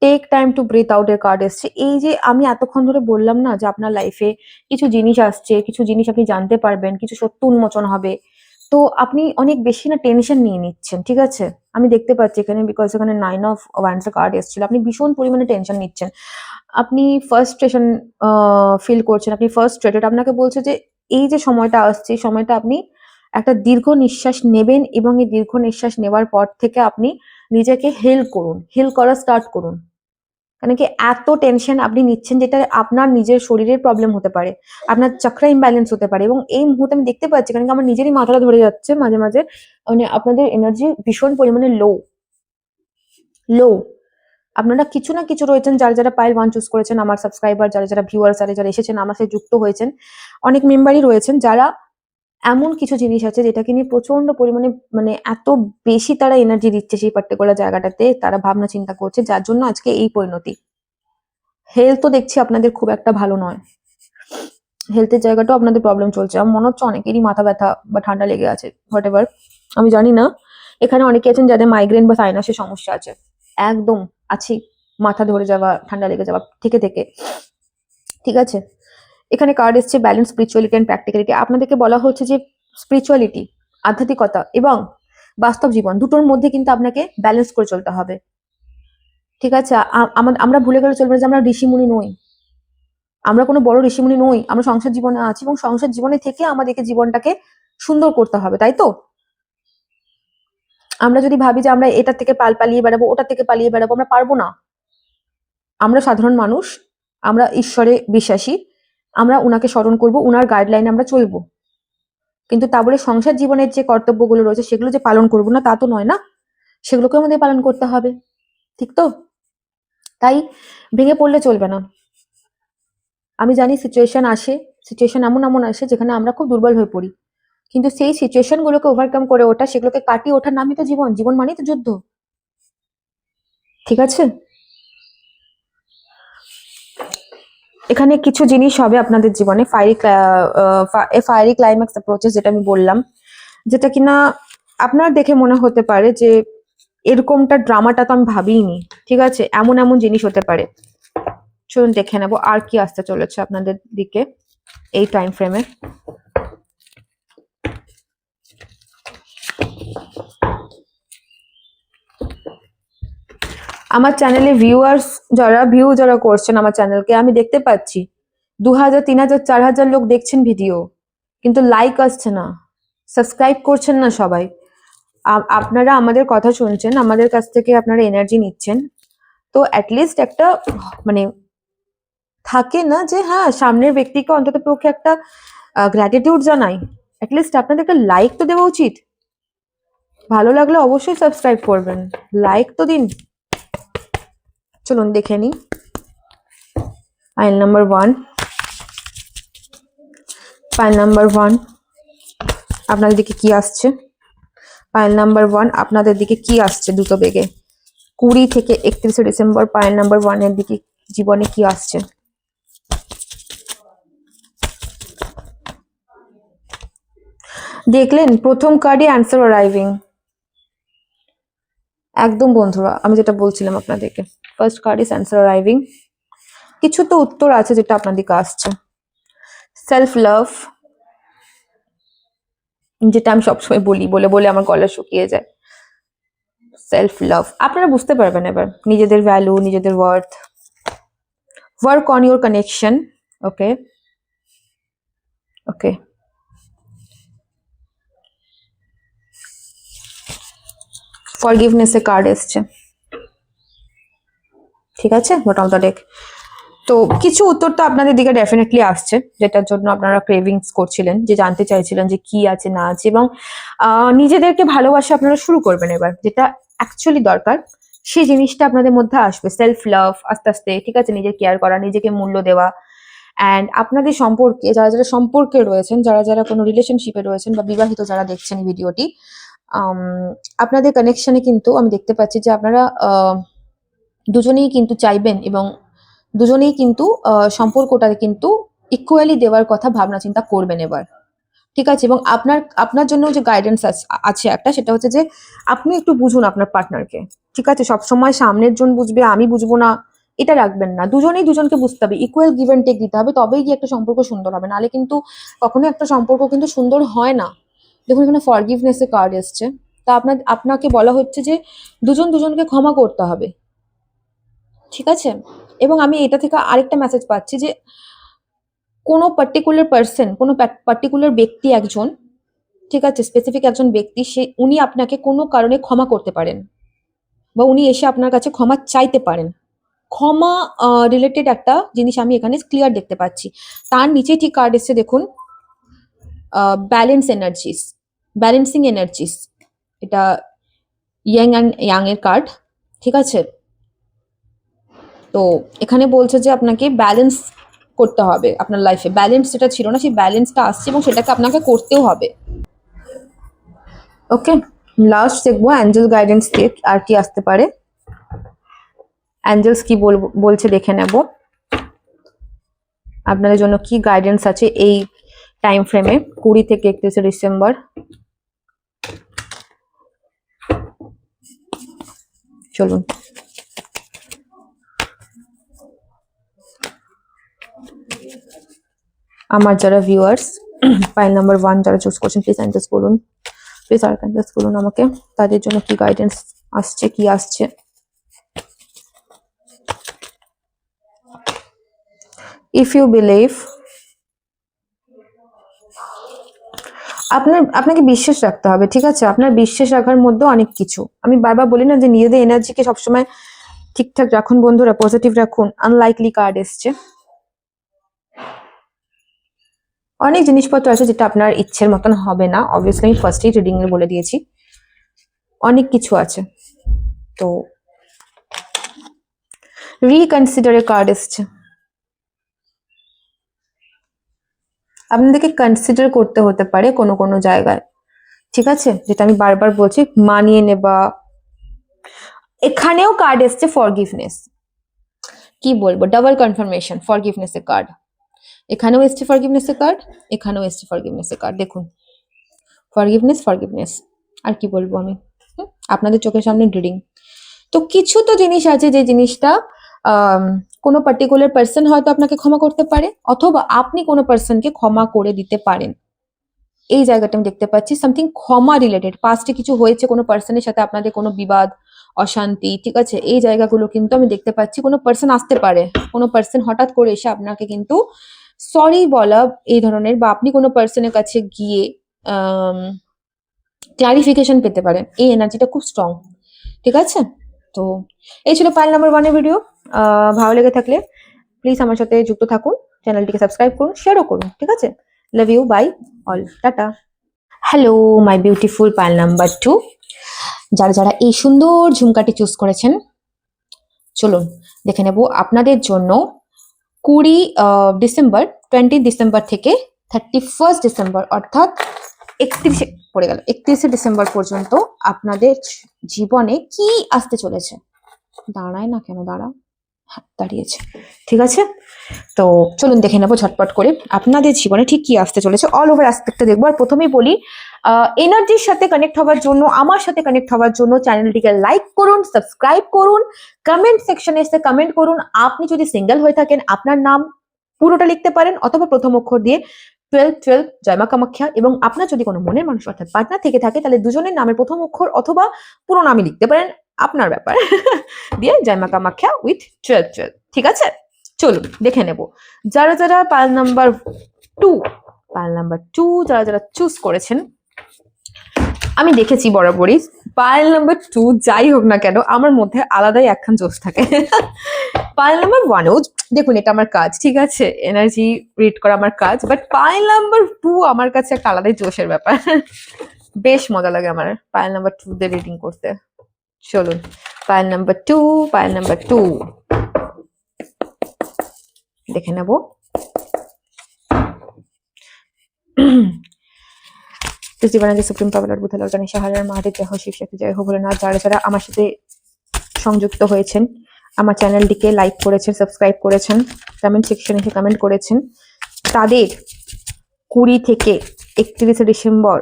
take time to breathe out এর কার্ড এসছে। এই যে আমি এতক্ষণ ধরে বললাম না যে আপনার লাইফে কিছু জিনিস আসছে, কিছু জিনিস আপনি জানতে পারবেন, কিছু সত্য উন্মোচন হবে, তো আপনি অনেক বেশি না টেনশন নিয়ে নিচ্ছেন, ঠিক আছে? আমি দেখতে পাচ্ছি এখানে, বিকজ এখানে 9 অফ ওয়ান্ডস এর কার্ড এসেছিল, আপনি ভীষণ পরিমাণে টেনশন নিচ্ছেন, আপনি ফার্স্ট্রেশন ফিল করছেন, আপনি ফার্স্ট্রেটেড। আপনাকে বলছে যে এই যে সময়টা আসছে, এই সময়টা আপনি একটা দীর্ঘ নিঃশ্বাস নেবেন, এবং এই দীর্ঘ নিঃশ্বাস নেওয়ার পর থেকে আপনি নিজেকে হিল করুন, হিল করা স্টার্ট করুন। কারণ কি এত টেনশন আপনি নিচ্ছেন, যেটা আপনার নিজের শরীরের প্রবলেম হতে পারে, আপনার চক্রা ইমব্যালেন্স হতে পারে। এবং এই মুহূর্তে আমি দেখতে পাচ্ছি, কারণ কি আমার নিজেরই মাথাটা ধরে যাচ্ছে মাঝে মাঝে, মানে আপনাদের এনার্জি ভীষণ পরিমাণে লো লো। আপনারা কিছু না কিছু রয়েছেন, যারা যারা পাইল 1 চুজ করেছেন, আমার সাবস্ক্রাইবার, যারা যারা ভিউয়ার্স, যারা যারা এসেছেন আমার সাথে যুক্ত হয়েছেন, অনেক মেম্বারই রয়েছেন যারা এমন কিছু জিনিস আছে যেটাকে নিয়ে প্রচন্ড পরিমাণে, মানে এত বেশি তারা এনার্জি দিচ্ছে সেই পার্টিকুলার জায়গাটাতে, তারা ভাবনা চিন্তা করছে, যার জন্য আজকে এই পরিণতি। হেলথ তো দেখছি আপনাদের খুব একটা ভালো নয়, হেলথের জায়গাটাও আপনাদের প্রবলেম চলছে। আমার মনে হচ্ছে অনেকেরই মাথা ব্যথা বা ঠান্ডা লেগে আছে, হোয়াট এভার, আমি জানি না। এখানে অনেকে আছেন যাদের মাইগ্রেন বা সাইনাসের সমস্যা আছে, একদম আছি, মাথা ধরে যাওয়া, ঠান্ডা লেগে যাওয়া থেকে থেকে, ঠিক আছে। এখানে কার্ড এসছে ব্যালেন্স, স্পিরিচুয়ালিটি অ্যান্ড প্র্যাকটিক্যালিটি। আপনাদেরকে বলা হচ্ছে যে স্পিরিচুয়ালিটি, আধ্যাত্মিকতা এবং বাস্তব জীবন দুটোর মধ্যে কিন্তু আপনাকে ব্যালেন্স করে চলতে হবে, ঠিক আছে। আমরা ভুলে গেলে চলবে না যে আমরা ঋষিমুনি নই, আমরা কোনো বড় ঋষিমুনি নই, আমরা সংসার জীবনে আছি এবং সংসার জীবনে থেকে আমাদেরকে জীবনটাকে সুন্দর করতে হবে, তাই তো। আমরা যদি ভাবি যে আমরা এটা থেকে পালিয়ে বেড়াবো, ওটা থেকে পালিয়ে বেড়াবো, আমরা পারবো না। আমরা সাধারণ মানুষ, আমরা ঈশ্বরে বিশ্বাসী, আমরা উনাকে স্মরণ করব, উনার গাইডলাইনে আমরা চলবো, কিন্তু তা বলে সংসার জীবনের যে কর্তব্যগুলো রয়েছে সেগুলো যে পালন করবো না তা তো নয় না, সেগুলোকে আমাদের পালন করতে হবে, ঠিক তো। তাই ভেঙে পড়লে চলবে না। আমি জানি সিচুয়েশন এমন এমন আসে যেখানে আমরা খুব দুর্বল হয়ে পড়ি, কিন্তু সেই সিচুয়েশন গুলোকে ওভারকাম করে ওঠা, সেগুলোকে কাটিয়ে ওঠার নামই তো জীবন। জীবন মানেই তো যুদ্ধ, ঠিক আছে। এখানে কিছু জিনিস হবে আপনাদের জীবনে, ফায়ারি ক্লাইম্যাক্স অ্যাপ্রোচেস, যেটা আমি বললাম, যেটা কিনা আপনার দেখে মনে হতে পারে যে এরকমটা ড্রামাটা তো আমি ভাবিনি, ঠিক আছে, এমন এমন জিনিস হতে পারে। চলুন দেখে নেবো আর কি আসতে চলেছে আপনাদের দিকে এই টাইম ফ্রেমে। আমার চ্যানেলে যারা করছেন আমার চ্যানেলকে, আমি দেখতে পাচ্ছি 2000, 3000, 4000 লোক দেখছেন ভিডিও, কিন্তু লাইক আসছে না, সাবস্ক্রাইব করছেন না সবাই। আপনারা আমাদের কথা শুনছেন, আমাদের কাছ থেকে আপনারা এনার্জি নিচ্ছেন, তো অ্যাটলিস্ট একটা মানে থাকে না যে হ্যাঁ সামনের ব্যক্তিকে অন্তত পক্ষে একটা গ্র্যাটিটিউড জানাই, অ্যাটলিস্ট আপনাদের একটা লাইক তো দেওয়া উচিত। ভালো লাগলে অবশ্যই সাবস্ক্রাইব করবেন, লাইক তো দিন। চলুন দেখে নিই পাইল নাম্বার 1। পাইল নাম্বার 1 আপনাদের দিকে কি আসছে? পাইল নাম্বার 1 আপনাদের দিকে কি আসছে দ্রুত বেগে? 20 থেকে 31 ডিসেম্বর পাইল নাম্বার 1 এর দিকে জীবনে কি আসছে? দেখলেন প্রথম কার্ডে অ্যান্সার অ্যারাইভিং। একদম বন্ধুরা, আমি যেটা বলছিলাম আপনাদেরকে, first card is answer arriving. কিছু তো উত্তর আছে যেটা আপনাদেরকে আসছে। সেলফ লাভ, যেটা আমি সবসময় বলি, বলে বলে আমার গলা শুকিয়ে যায়। সেলফ লাভ, আপনারা বুঝতে পারবেন এবার নিজেদের ভ্যালু, নিজেদের worth. Work on your connection, okay okay. ফরগিভনেসের কার্ড এসছে, ঠিক আছে, বটম অফ দ্য ডেক। তো কিছু উত্তর তো আপনাদের দিকে ডেফিনেটলি আসছে, যেটার জন্য আপনারা ক্রেভিংস করছিলেন, যে জানতে চাইছিলেন যে কি আছে না আছে, এবং নিজেদেরকে ভালোবাসা আপনারা শুরু করবেন এবার, যেটা অ্যাকচুয়ালি দরকার সেই জিনিসটা আপনাদের মধ্যে আসবে। সেলফ লাভ আস্তে আস্তে, ঠিক আছে, নিজের কেয়ার করা, নিজেকে মূল্য দেওয়া। অ্যান্ড আপনাদের সম্পর্কে যারা যারা সম্পর্কে রয়েছেন, যারা যারা কোনো রিলেশনশিপে রয়েছেন বা বিবাহিত যারা দেখছেন এই ভিডিওটি, আপনাদের কানেকশনে কিন্তু আমি দেখতে পাচ্ছি যে আপনারা দুজনেই কিন্তু চাইবেন এবং দুজনেই কিন্তু সম্পর্কটাকে কিন্তু ইকুয়ালি দেওয়ার কথা ভাবনা চিন্তা করবেন এবার, ঠিক আছে। এবং আপনার জন্য যে গাইডেন্স আছে একটা, সেটা হচ্ছে যে আপনি একটু বুঝুন আপনার পার্টনারকে, ঠিক আছে। সবসময় সামনের জন বুঝবে আমি বুঝবো না এটা রাখবেন না, দুজনেই দুজনকে বুঝতে হবে, ইকুয়াল গিভ অ্যান্ড টেক দিতে হবে, তবেই গিয়ে একটা সম্পর্ক সুন্দর হবে, নাহলে কিন্তু কখনোই একটা সম্পর্ক কিন্তু সুন্দর হয় না। দেখুন এখানে ফরগিভনেস এর কার্ড এসছে, তা আপনাকে বলা হচ্ছে যে দুজন দুজনকে ক্ষমা করতে হবে, ঠিক আছে। এবং আমি এটা থেকে আরেকটা মেসেজ পাচ্ছি যে কোনো পার্টিকুলার পার্সন, কোনো পার্টিকুলার ব্যক্তি একজন, ঠিক আছে, স্পেসিফিক একজন ব্যক্তি, উনি আপনাকে কোনো কারণে ক্ষমা করতে পারেন বা উনি এসে আপনার কাছে ক্ষমা চাইতে পারেন, ক্ষমা রিলেটেড একটা জিনিস আমি এখানে ক্লিয়ার দেখতে পাচ্ছি। তার নিচে ঠিক কার্ড এসছে দেখুন, ব্যালেন্সিং এনার্জিস, এটা ইয়াং অ্যান্ড ইয়াং এর কার্ড, ঠিক আছে। তো এখানে বলছে যে আপনাকে ব্যালেন্স করতে হবে আপনার লাইফে, ব্যালেন্স যেটা ছিল না সেই ব্যালেন্সটা আসছে এবং সেটাকে আপনাকে করতেও হবে। ওকে, লাস্ট দেখবো অ্যাঞ্জেল গাইডেন্স দিয়ে আর কি আসতে পারে, অ্যাঞ্জেলস কি বলছে দেখে নেব আপনাদের জন্য কি গাইডেন্স আছে এই টাইম ফ্রেমে 20 থেকে 31 ডিসেম্বর। চলুন, আমার যারা ভিউয়ার্স ফাইল নাম্বার 1 যারা চুজ করছেন প্লিজ অ্যাঞ্জেলস বলুন, প্লিজ আর্কানজেলস বলুন আমাকে তাদের জন্য কি গাইডেন্স আসছে, কি আসছে। ইফ ইউ বিলিভ, আপনাকে বিশ্বাস রাখতে হবে, ঠিক আছে। আপনার বিশ্বাস রাখার মধ্যে অনেক কিছু, আমি বারবার বলি না যে নিজেদের এনার্জিকে সবসময় ঠিকঠাক রাখুন বন্ধুরা, পজিটিভ রাখুন। আনলাইকলি কার্ড এসছে, অনেক জিনিসপত্র আছে যেটা আপনার ইচ্ছের মতন হবে না, অবভিয়াসলি আমি ফার্স্টেই রিডিং এ বলে দিয়েছি, অনেক কিছু আছে। তো রিকনসিডারের কার্ড এসছে, আপনাদেরকে কনসিডার করতে হতে পারে কোনো কোনো জায়গায়, ঠিক আছে, যেটা আমি বারবার বলছি, মানিয়ে নেবা। এখানেও কার্ড এসছে ফরগিভনেস, কি বলবো, ডাবল কনফার্মেশন, ফরগিভনেসের কার্ড, এখানেও এসছে ফরগিভনেসের কার্ড, এখানেও এসছে ফরগিভনেসের কার্ড, দেখুন ফরগিভনেস। আর কি বলবো আমি, আপনাদের চোখের সামনে রিডিং। তো কিছু তো জিনিস আছে যে জিনিসটা কোনো পার্টিকুলার পার্সন হয়তো আপনাকে ক্ষমা করতে পারে, অথবা আপনি কোনো পার্সনকে ক্ষমা করে দিতে পারেন। এই জায়গাটা আমি দেখতে পাচ্ছি সামথিং ক্ষমা রিলেটেড, পাস্টে কিছু হয়েছে কোনো পার্সনের সাথে আপনাদের, কোনো বিবাদ অশান্তি, ঠিক আছে, এই জায়গাগুলো কিন্তু আমি দেখতে পাচ্ছি। কোনো পার্সন আসতে পারে, কোনো পার্সন হঠাৎ করে এসে আপনাকে কিন্তু সরি বলা এই ধরনের, বা আপনি কোনো পার্সনের কাছে গিয়ে ক্লারিফিকেশন পেতে পারেন, এই এনার্জিটা খুব স্ট্রং, ঠিক আছে। তো এই ছিল পাইল নাম্বার 1 এর ভিডিও। ভালো লেগে থাকলে প্লিজ আমার সাথে যুক্ত থাকুন, চ্যানেলটিকে সাবস্ক্রাইব করুন, শেয়ারও করুন, ঠিক আছে। লাভ ইউ, বাই অল, টাটা। Hello my beautiful pile number 2, যারা যারা এই সুন্দর ঝুমকাটি চুজ করেছেন, চলুন দেখে নেব আপনাদের জন্য 20 ডিসেম্বর থেকে 31 ডিসেম্বর, অর্থাৎ 31 ডিসেম্বর পর্যন্ত আপনাদের জীবনে কি আসতে চলেছে। দাঁড়ায় না কেন, দাঁড়িয়েছে, ঠিক আছে। তো চলুন দেখে নেবো ঝটপট করে আপনাদের জীবনে ঠিক কি আসতে চলেছে, অল ওভার অ্যাসপেক্টটা দেখবো। আর প্রথমেই বলি, এনার্জির সাথে কানেক্ট হওয়ার জন্য, আমার সাথে কানেক্ট হওয়ার জন্য চ্যানেলটিকে লাইক করুন, সাবস্ক্রাইব করুন, কমেন্ট সেকশনে এসে কমেন্ট করুন। আপনি যদি সিঙ্গেল হয়ে থাকেন আপনার নাম পুরোটা লিখতে পারেন, অথবা প্রথম অক্ষর দিয়ে 12 জয় মা কামাখ্যা, এবং আপনার যদি কোনো মনের মানুষ অর্থাৎ পার্টনার থেকে থাকে তাহলে দুজনের নামের প্রথম অক্ষর অথবা পুরো নামই লিখতে পারেন, আপনার ব্যাপার দিয়ে জয় মা কামাখ্যা উইথ 12, ঠিক আছে। চলুন দেখে নেব যারা যারা পাইল নাম্বার 2 যারা যারা চুজ করেছেন। আমি দেখেছি বরাবরই পাইল নাম্বার 2 যাই হোক না কেন আমার মধ্যে আলাদাই একখান জোশ থাকে। পাইল নাম্বার 1ও দেখুন এটা আমার কাজ, ঠিক আছে, এনার্জি রিড করা আমার কাজ, বাট পাইল নাম্বার 2 আমার কাছে একটা আলাদাই জোশের ব্যাপার। বেশ মজা লাগে আমার পাইল নাম্বার 2 দিয়ে রিডিং করতে। চলুন পাইল নাম্বার 2 দেখে নেব। জীবনাকে সুপ্রিম পাওয়ার বুধ লর্ড গণেশ হারার মহাদেব জয় হোক, শিব শক্তি জয় হোক ভোলেনাথ। যারা যারা আমার সাথে সংযুক্ত হয়েছেন, আমার চ্যানেলটিকে লাইক করেছেন, সাবস্ক্রাইব করেছেন, কমেন্ট সেকশনে এসে কমেন্ট করেছেন, তাদের 20 থেকে 31 ডিসেম্বর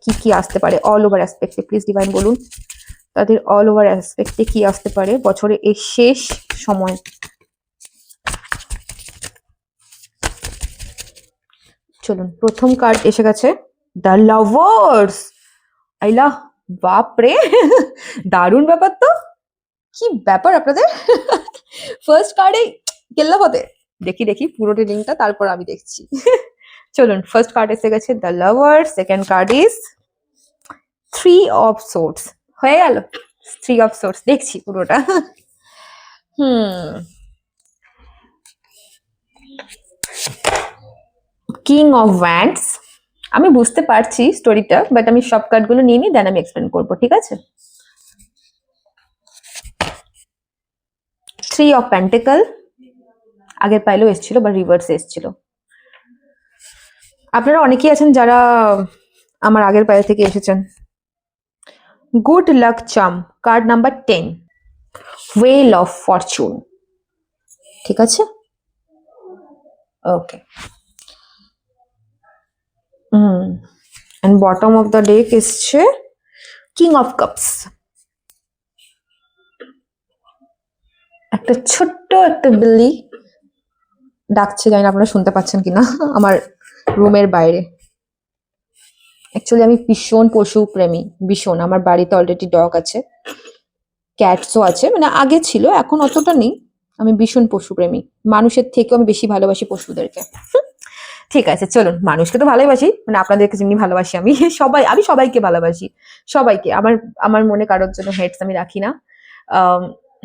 কি কি আসতে পারে অল ওভার অ্যাসপেক্টে, প্লিজ ডিভাইন বলুন তাদের অল ওভার অ্যাসপেক্টে কি আসতে পারে বছরে এই শেষ সময়। চলুন প্রথম কার্ড এসে গেছে, দ্য লাভার্স। আইলা বাপরে, দারুণ ব্যাপার তো, কি ব্যাপার আপনাদের। ফার্স্ট কার্ডে কেল্লা পথে, দেখি পুরো রিডিংটা তারপর আমি দেখছি। চলুন ফার্স্ট কার্ড এসে গেছে the lover, second card is 3 of swords, হয়ে গেল 3 অফ সোর্ডস, দেখছি পুরোটা। হুম, কিং অফ ওয়ান্ডস। আমি বুঝতে পারছি স্টোরিটা, বাট আমি সব কার্ডগুলো নিয়ে নিই, দেন আমি এক্সপ্লেন করবো, ঠিক আছে? থ্রি অফ পেন্টিকল আগের পাইলেও এসেছিল বা রিভার্সে এসেছিল। আপনারা অনেকেই আছেন যারা আমার আগের পাইল থেকে এসেছেন। Good luck charm, card number 10, wheel of fortune, ঠিক আছে? Okay. And bottom of the deck এসছে কিং অফ কাপস। একটা ছোট্ট একটা বিল্লি ডাকছে, জানি না আপনারা শুনতে পাচ্ছেন কিনা আমার রুমের বাইরে। অ্যাকচুয়ালি আমি ভীষণ পশু প্রেমী, ভীষণ। আমার বাড়িতে অলরেডি ডগ আছে, ক্যাটসও আছে, মানে আগে ছিল, এখন অতটা নেই। আমি ভীষণ পশু প্রেমী, মানুষের থেকেও আমি বেশি ভালোবাসি পশুদেরকে। ঠিক আছে, চলুন, মানুষকে তো ভালোবাসি, মানে আপনাদেরকে যেমনি ভালোবাসি আমি আমি সবাইকে ভালোবাসি, সবাইকে। আমার আমার মনে কারোর জন্য হেটস আমি রাখি না,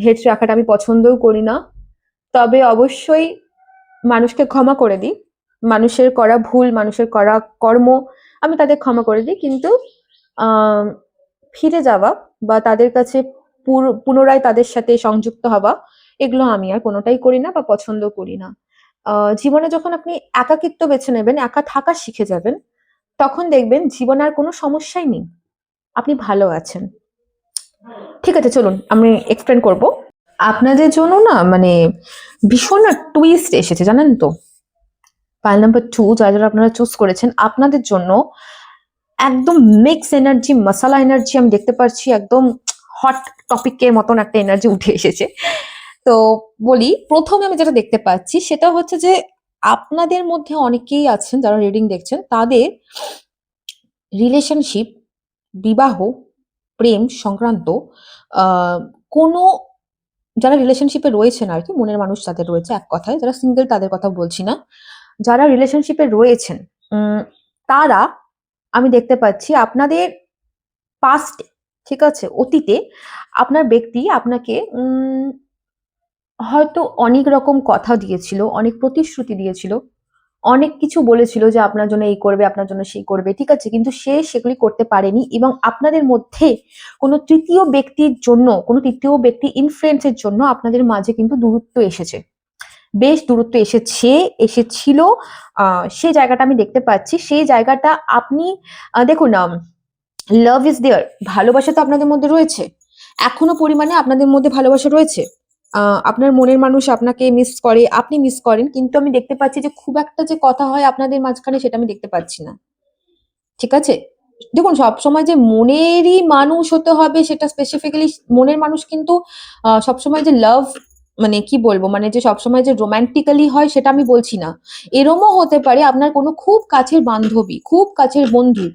হেটস রাখাটা আমি পছন্দও করি না। তবে অবশ্যই মানুষকে ক্ষমা করে দিই, মানুষের করা ভুল, মানুষের করা কর্ম আমি তাদের ক্ষমা করে দিই, কিন্তু আহ ফিরে যাওয়া বা তাদের কাছে পুনরায় তাদের সাথে সংযুক্ত হওয়া, এগুলো আমি আর কোনোটাই করি না বা পছন্দ করি না। জীবনে যখন আপনি একাকিত্ব বেছে নেবেন, একা থাকা শিখে যাবেন, তখন দেখবেন জীবনে আর কোনো সমস্যাই নেই, আপনি ভালো আছেন। ঠিক আছে, চলুন আমি এক্সপ্লেন করব। আপনাদের জন্য না, মানে ভীষণ না টুইস্ট এসেছে, জানেন তো? পাইল নাম্বার 2 যারা যারা আপনারা চুজ করেছেন, আপনাদের জন্য একদম মিক্স এনার্জি, মশালা এনার্জি আমি দেখতে পাচ্ছি, একদম হট টপিকের মতন একটা এনার্জি উঠে এসেছে। তো বলি, প্রথমে আমি যেটা দেখতে পাচ্ছি সেটা হচ্ছে যে আপনাদের মধ্যে অনেকেই আছেন যারা রিডিং দেখছেন, তাদের রিলেশনশিপ, বিবাহ, প্রেম সংক্রান্ত আহ কোনো, যারা রিলেশনশিপে রয়েছেন আর কি, মনের মানুষ যাদের রয়েছে, এক কথায় যারা সিঙ্গেল তাদের কথা বলছি না, যারা রিলেশনশিপে রয়েছেন, তারা, আমি দেখতে পাচ্ছি আপনাদের পাস্টে, ঠিক আছে, অতীতে আপনার ব্যক্তি আপনাকে হয়তো অনেক রকম কথা দিয়েছিল, অনেক প্রতিশ্রুতি দিয়েছিল, অনেক কিছু বলেছিল যে আপনার জন্য এই করবে, আপনার জন্য সেই করবে, ঠিক আছে, কিন্তু সে সেগুলি করতে পারেনি, এবং আপনাদের মধ্যে কোনো তৃতীয় ব্যক্তির জন্য, কোনো তৃতীয় ব্যক্তি ইনফ্লুয়েন্সের জন্য আপনাদের মাঝে কিন্তু দূরত্ব এসেছে, বেশ দূরত্ব এসেছিল। সেই জায়গাটা আমি দেখতে পাচ্ছি, সেই জায়গাটা আপনি দেখুন, লাভ ইজ দেয়ার, ভালোবাসা তো আপনাদের মধ্যে রয়েছে, এখনো পরিমাণে আপনাদের মধ্যে ভালোবাসা রয়েছে। আপনার মনের মানুষ আপনাকে মিস করে, আপনি মিস করেন, কিন্তু আমি দেখতে পাচ্ছি যে খুব একটা যে কথা হয় আপনাদের মাঝখানে, সেটা আমি দেখতে পাচ্ছি না, ঠিক আছে? দেখুন, সবসময় যে মনেরই মানুষ হতে হবে সেটা স্পেসিফিক্যালি মনের মানুষ কিন্তু সবসময় যে লাভ, মানে কি বলবো, মানে যে সবসময় যে রোমান্টিক্যালি হয় সেটা আমি বলছি না। এরমও হতে পারে আপনার কোনো খুব কাছের বান্ধবী, খুব কাছের বন্ধু,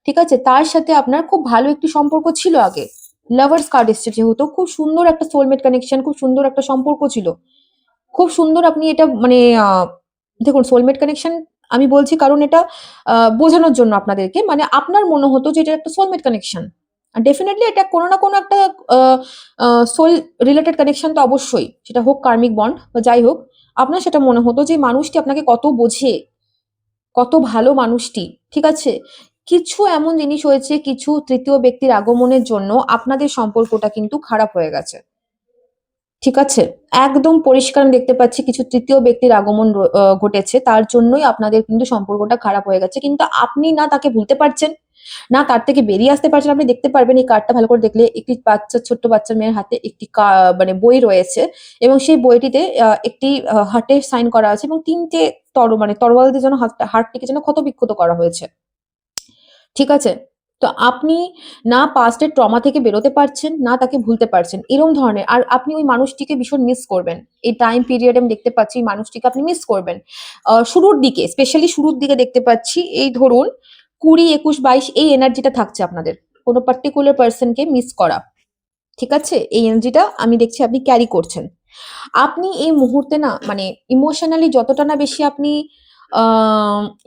ঠিক আছে, তার সাথে আপনার খুব ভালো একটি সম্পর্ক ছিল আগে। লাভার্স কার্ড এসছে যেহেতু, খুব সুন্দর একটা সোলমেট কানেকশন, খুব সুন্দর একটা সম্পর্ক ছিল, খুব সুন্দর। আপনি এটা মানে দেখুন, সোলমেট কানেকশন আমি বলছি কারণ এটা বোঝানোর জন্য আপনাদেরকে, মানে আপনার মনে হতো যে এটা একটা সোলমেট কানেকশন, আর ডেফিনেটলি এটা কোনো না কোনো একটা সোল রিলেটেড কানেকশন তো অবশ্যই, সেটা হোক কার্মিক বন্ড বা যাই হোক, আপনার সেটা মনে হতো যে মানুষটি আপনাকে কত বোঝে, কত ভালো মানুষটি, ঠিক আছে? কিছু এমন জিনিস হয়েছে, কিছু তৃতীয় ব্যক্তির আগমনের জন্য আপনাদের সম্পর্কটা কিন্তু খারাপ হয়ে গেছে, ঠিক আছে? একদম পরিষ্কার আমি দেখতে পাচ্ছি কিছু তৃতীয় ব্যক্তির আগমন ঘটেছে। তার জন্যই আপনাদের কিন্তু সম্পর্কটা খারাপ হয়ে গেছে। কিন্তু আপনি না তাকে ভুলতে পারছেন, না তার থেকে বেরিয়ে আসতে পারছেন। আপনি দেখতে পারবেন এই কার্ডটা ভালো করে দেখলে, একটি বাচ্চা, ছোট্ট বাচ্চার মেয়ের হাতে একটি মানে বই রয়েছে, এবং সেই বইটিতে একটি হার্টের সাইন করা আছে, এবং ৩ টে মানে তরোয়াল দিয়ে যেন হার্টটিকে যেন ক্ষতবিক্ষত করা হয়েছে। ঠিক আছে? তো আপনি না পাস্ট এর ট্রমা থেকে বেরোতে পারছেন, না তাকে ভুলতে পারছেন। এরম ধরনের, আর আপনি ওই মানুষটিকে ভীষণ মিস করবেন। এই টাইম পিরিয়ড এ আমি দেখতে পাচ্ছি এই মানুষটিকে আপনি মিস করবেন। শুরুর দিকে, স্পেশালি শুরুর দিকে দেখতে পাচ্ছি, এই ধরুন ২০, ২১, ২২ এই এনার্জিটা থাকছে আপনাদের। কোন পার্টিকুলার পারসন কে মিস করা। ঠিক আছে? এই এনার্জিটা আমি দেখছি আপনি ক্যারি করছেন। আপনি এই মুহূর্তে না, মানে ইমোশনালি যতটা না বেশি আপনি আ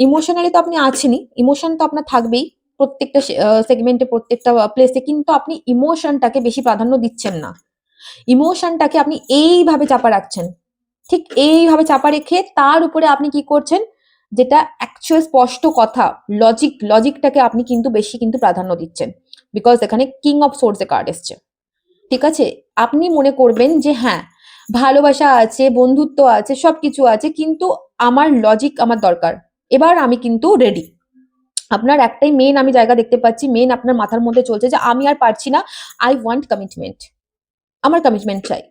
ইমোশনালি তো আপনি আছেনই। ইমোশন তো আপনার থাকবেই। প্রত্যেকটা সেগমেন্টে, প্রত্যেকটা প্লেসে, কিন্তু আপনি ইমোশনটাকে বেশি প্রাধান্য দিচ্ছেন না। ইমোশনটাকে আপনি এইভাবে চাপা রাখছেন, ঠিক এইভাবে চাপা রেখে তার উপরে আপনি কি করছেন, যেটা অ্যাকচুয়াল স্পষ্ট কথা, লজিকটাকে আপনি কিন্তু বেশি কিন্তু প্রাধান্য দিচ্ছেন, বিকজ এখানে king of swords A card এসছে। ঠিক আছে, আপনি মনে করবেন যে হ্যাঁ ভালোবাসা আছে, বন্ধুত্ব আছে, সবকিছু আছে, কিন্তু আমার লজিক আমার দরকার, এবার আমি কিন্তু রেডি। আপনার একটাই মেন আমি জায়গা দেখতে পাচ্ছি, মেন আপনার মাথার মধ্যে চলছে যে আমি আর পারছি না, আই ওয়ান্ট কমিটমেন্ট, আমার কমিটমেন্ট চাই,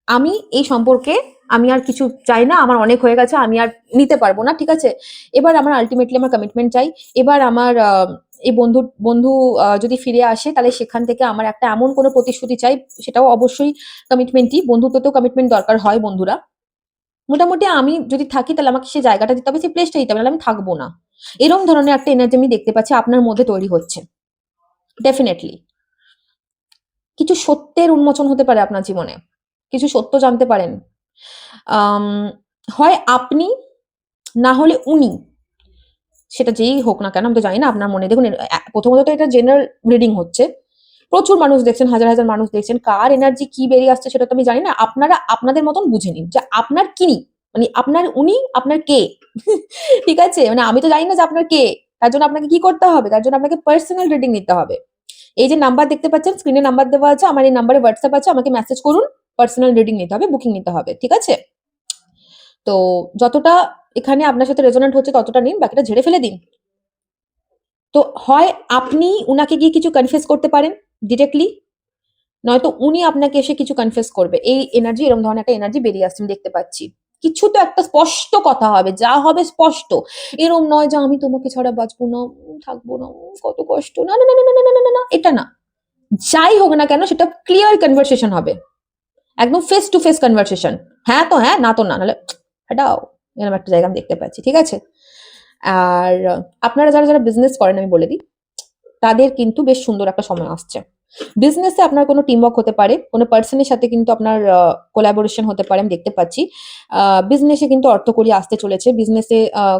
আমি এই সম্পর্কে আমি আর কিছু চাই না, আমার অনেক হয়ে গেছে, আমি আর নিতে পারবো না, ঠিক আছে, এবার আমার আলটিমেটলি আমার কমিটমেন্ট চাই। এবার আমার এই বন্ধু বন্ধু যদি ফিরে আসে তাহলে সেখান থেকে আমার একটা এমন কোনো প্রতিশ্রুতি চাই, সেটাও অবশ্যই কমিটমেন্টই, বন্ধুত্বতেও কমিটমেন্ট দরকার হয় বন্ধুরা। মোটামুটি আমি যদি থাকি তাহলে আমাকে সেই জায়গাটা দিতে হবে, সেই প্লেসটা দিতে হবে, নাহলে আমি থাকবো না। এরকম ধরনের একটা এনার্জি আমি দেখতে পাচ্ছি আপনার মধ্যে তৈরি হচ্ছে। ডেফিনেটলি কিছু সত্যের উন্মোচন হতে পারে আপনার জীবনে, কিছু সত্য জানতে পারেন। আম, হয় আপনি, না হলে উনি, সেটা যেই হোক না কেন আমি তো জানি না আপনার মনে। দেখুন প্রথমত তো এটা জেনারেল রিডিং হচ্ছে, প্রচুর মানুষ দেখছেন, হাজার হাজার মানুষ দেখছেন, কার এনার্জি কি বেরিয়ে আসছে সেটা তো আমি জানি না, আপনারা আপনাদের মতন বুঝে নিন যে আপনার কি, মানে আপনার উনি আপনার কে। ঠিক আছে, মানে আমি তো জানি না যে আপনার কে, তার জন্য আপনাকে কি করতে হবে, তার জন্য আপনাকে পার্সোনাল রিডিং নিতে হবে। এই যে নাম্বার দেখতে পাচ্ছেন স্ক্রিনে, নাম্বার দেওয়া আছে, আমার এই নাম্বারে হোয়াটসঅ্যাপ আছে, আমাকে মেসেজ করুন, পার্সোনাল রিডিং নিতে হবে, বুকিং নিতে হবে, ঠিক আছে। তো যতটা এখানে আপনার সাথে রেজোনেন্ট হচ্ছে ততটা নিন, বাকিটা ঝেড়ে ফেলে দিন। তো হয় আপনি উনাকে গিয়ে কিছু কনফেস করতে পারেন ডিরেক্টলি, নয়তো উনি আপনাকে এসে কিছু কনফেস করবে। এই এনার্জি, এরকম ধরনের একটা এনার্জি বেরিয়ে আসছে আমি দেখতে পাচ্ছি। কিছু তো একটা স্পষ্ট কথা হবে, যা হবে স্পষ্ট, এরম নয় যে আমি তোমাকে ছাড়া বাঁচবো না, থাকবো না, কত কষ্ট, না না না না না না না না না, এটা না। যাই হোক না কেন সেটা ক্লিয়ার কনভারসেশন হবে, একদম ফেস টু ফেস কনভারসেশন। হ্যাঁ তো হ্যাঁ, না তো না, নাহলে হাটাও, এরকম একটা জায়গা আমি দেখতে পাচ্ছি, ঠিক আছে। আর আপনারা যারা যারা বিজনেস করেন আমি বলে দিই, তাদের কিন্তু বেশ সুন্দর একটা সময় আসছে। বিজনেসে আপনার কোনো টিমওয়ার্ক হতে পারে, কোনো পার্সনের সাথে কিন্তু আপনার কোলাবোরেশন হতে পারে, আমি দেখতে পাচ্ছি। বিজনেসে কিন্তু অর্থকড়ি আসতে চলেছে, বিজনেসে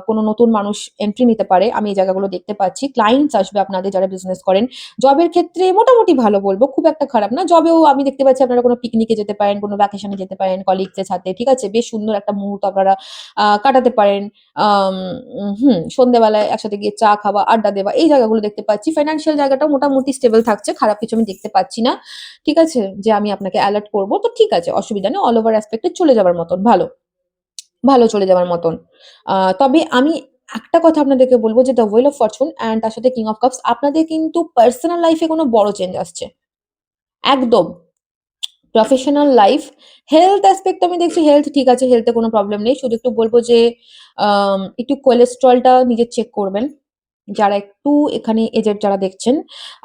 কোনো নতুন মানুষ এন্ট্রি নিতে পারে, আমি এই জায়গাগুলো দেখতে পাচ্ছি। ক্লায়েন্টস আসবে আপনাদের যারা বিজনেস করেন। জবের ক্ষেত্রে মোটামুটি ভালো বলবো, খুব একটা খারাপ না। জবেও আমি দেখতে পাচ্ছি আপনারা কোনো পিকনিকে যেতে পারেন, কোনো ভ্যাকেশনে যেতে পারেন কলিগসের সাথে, ঠিক আছে, বেশ সুন্দর একটা মুহূর্ত আপনারা কাটাতে পারেন। সন্ধ্যেবেলায় একসাথে গিয়ে চা খাওয়া, আড্ডা দেওয়া, এই জায়গাগুলো দেখতে পাচ্ছি। ফাইন্যান্সিয়াল জায়গাটাও মোটামুটি স্টেবল থাকছে, খারাপ কিছু আমি দেখতে পাচ্ছি না, ঠিক আছে, যে আমি আপনাকে অ্যালার্ট করবো, তো ঠিক আছে, অসুবিধা নেই, অল ওভার অ্যাসপেক্টে চলে যাবার মতন, ভালো ভালো চলে যাওয়ার মতন। তবে আমি একটা কথা আপনাদেরকে বলবো যে the wheel of Fortune and তার সাথে কিং অফ কাপস, আপনাদের কিন্তু পার্সোনাল লাইফে কোনো বড় চেঞ্জ আসছে একদম। প্রফেশনাল লাইফ, হেলথ অ্যাসপেক্ট আমি দেখছি, হেলথ ঠিক আছে, হেলথে কোনো প্রবলেম নেই, শুধু একটু বলবো যে একটু কোলেস্ট্রলটা নিজে চেক করবেন। যারা একটু এখানে এজেড যারা দেখছেন,